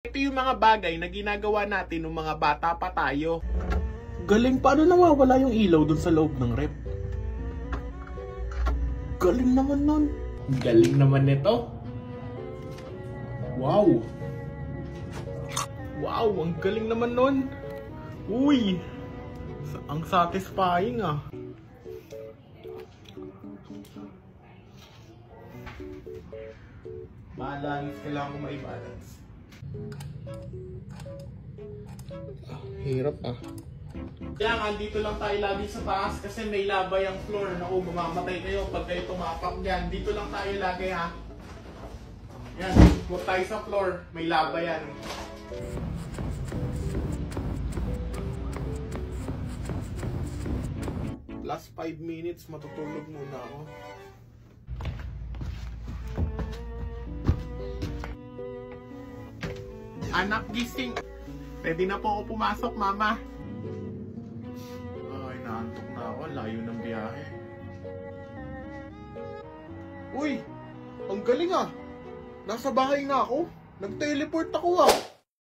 Ito yung mga bagay na ginagawa natin nung mga bata pa tayo. Galing, paano nawawala yung ilaw dun sa loob ng rep? Galing naman nun. Galing naman nito. Wow. Wow, ang galing naman nun. Uy, ang satisfying ah. Balance, kailangan ko mai-balance. Hirap ah. Kaya andito lang tayo lagi sa taas kasi may labay ang floor. Naku, mamamatay kayo pag kayo tumapak dyan. Dito lang tayo lagi ha. Yan, huwag tayo sa floor. May laba yan. Last 5 minutes, matutulog muna ako. Anak gising. Pwede na po ako pumasok, mama. Ay, naantok na ako. Layo ng biyahe. Uy! Ang galing ah! Nasa bahay na ako. Nag-teleport ako ah.